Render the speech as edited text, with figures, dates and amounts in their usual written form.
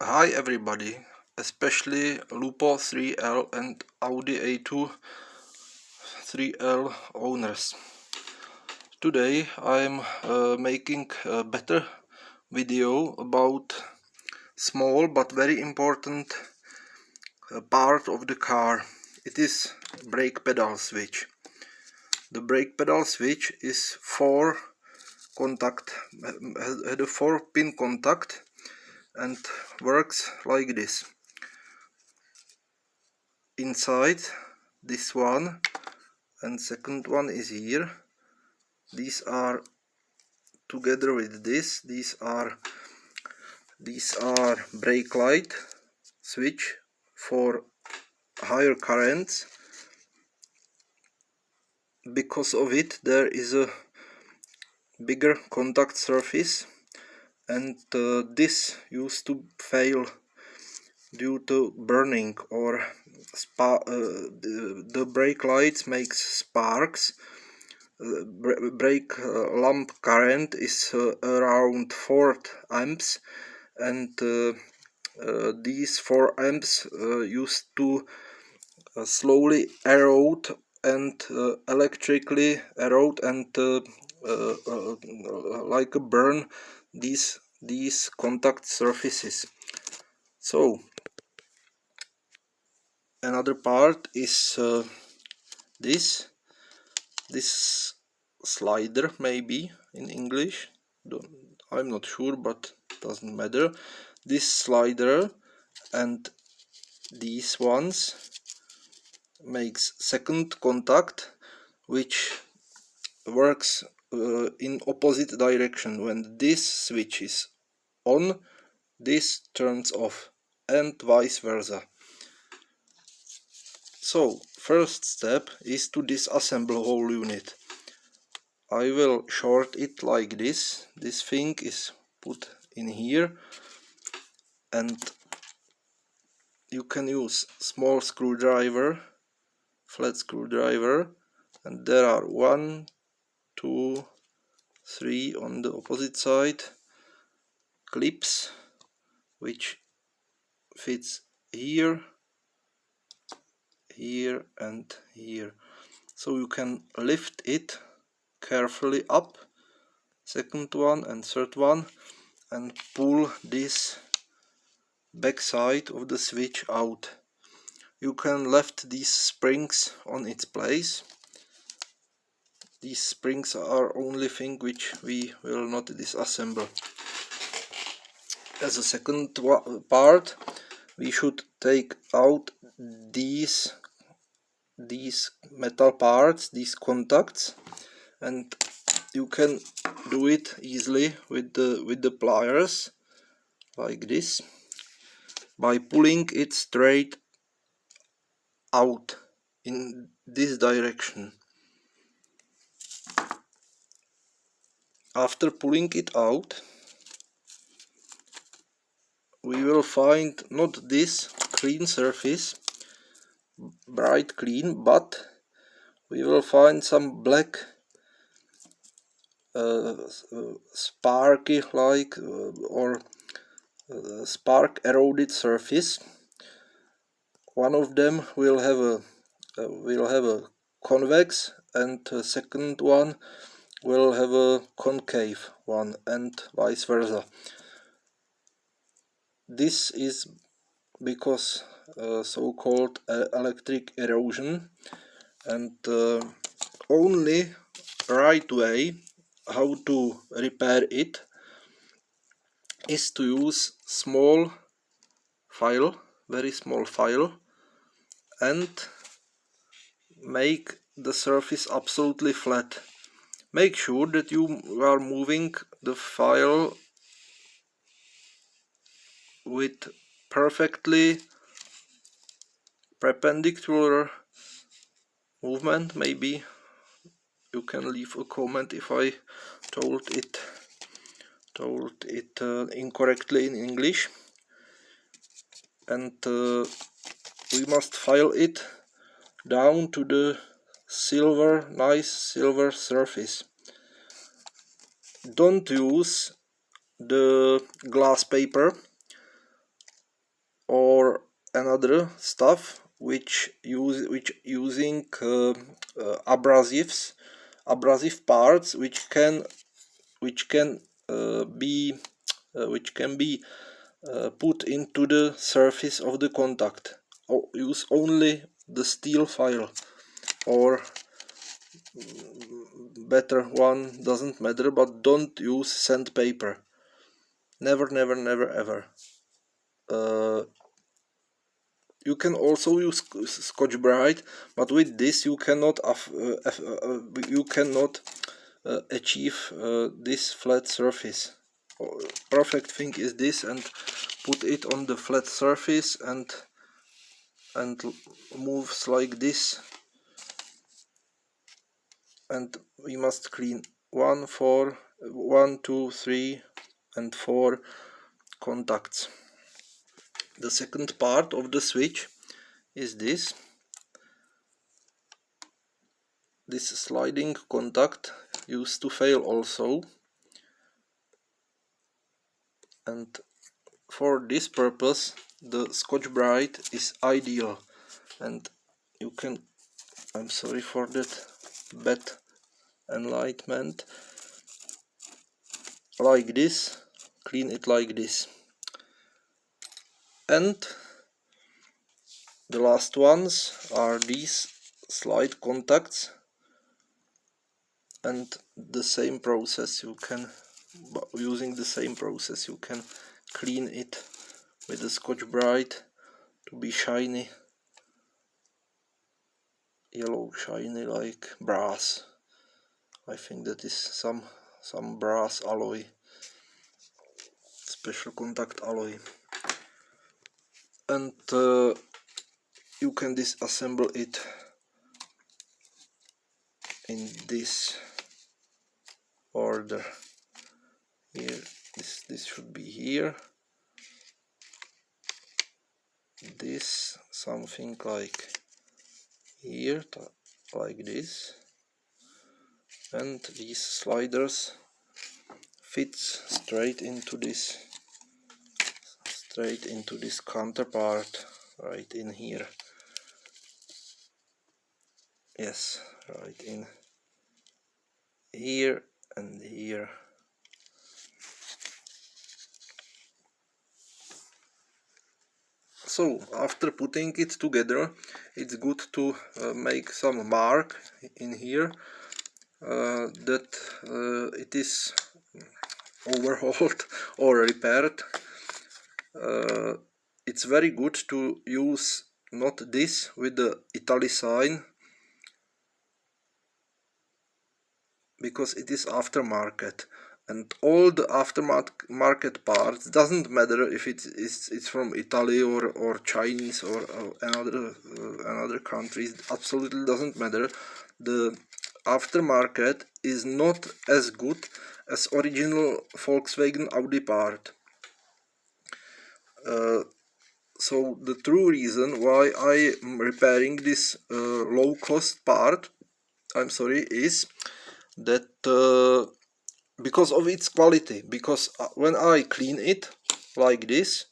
Hi everybody, especially Lupo 3L and Audi A2 3L owners. Today I'm making a better video about small but very important part of the car. It is brake pedal switch. The brake pedal switch is had a 4-pin contact and works like this. Inside this one and second one is here. These are together with this. These are brake light switch for higher currents. Because of it there is a bigger contact surface, and this used to fail due to burning or the brake lights makes sparks. Brake lamp current is around 4 amps, and these 4 amps used to slowly erode and electrically erode and like burn these contact surfaces. So another part is this slider, maybe in English, I'm not sure, but doesn't matter. This slider and these ones makes second contact, which works in opposite direction. When this switch is on, this turns off, and vice versa. So first step is to disassemble whole unit. I will short it like this. This thing is put in here, and you can use small screwdriver, flat screwdriver, and there are 1, 2, 3 on the opposite side clips which fits here, here and here. So you can lift it carefully up, second one and third one, and pull this back side of the switch out. You can left these springs on its place. These springs are only thing which we will not disassemble. As a second part, we should take out these metal parts, these contacts, and you can do it easily with the pliers like this, by pulling it straight out in this direction. After pulling it out, we will find not this clean surface, bright clean, but we will find some black sparky like or spark eroded surface. One of them will have a convex, and the second one will have a concave one, and vice versa. This is because so-called electric erosion, and only right way how to repair it is to use small file, very small file, and make the surface absolutely flat. Make sure that you are moving the file with perfectly perpendicular movement. Maybe you can leave a comment if I told it incorrectly in English. And we must file it down to the nice silver surface. Don't use the glass paper. or another stuff which using abrasive parts which can be put into the surface of the contact, or use only the steel file, or better one, doesn't matter, but don't use sandpaper. Never, never, never, ever. You can also use Scotch-Brite, but with this you cannot achieve this flat surface. Perfect thing is this, and put it on the flat surface and moves like this, and we must clean 1, 2, 3 and 4 contacts. The second part of the switch is this sliding contact used to fail also, and for this purpose the Scotch-Brite is ideal. And you can, I'm sorry for that bad enlightenment, like this, clean it like this. And the last ones are these slide contacts, and the same process you can, using the same process you can clean it with the Scotch-Brite to be shiny, yellow shiny like brass. I think that is some brass alloy, special contact alloy. And you can disassemble it in this order. Here, this should be here, this something like here, like this, and these sliders fits straight into this counterpart right in here. Yes, right in here and here. So after putting it together, it's good to make some mark in here that it is overhauled or repaired. It's very good to use not this with the Italy sign, because it is aftermarket, and all the aftermarket parts, doesn't matter if it's from Italy or Chinese or another countries, absolutely doesn't matter. The aftermarket is not as good as original Volkswagen Audi part. So the true reason why I am repairing this low cost part, I'm sorry, is that because of its quality, because when I clean it like this,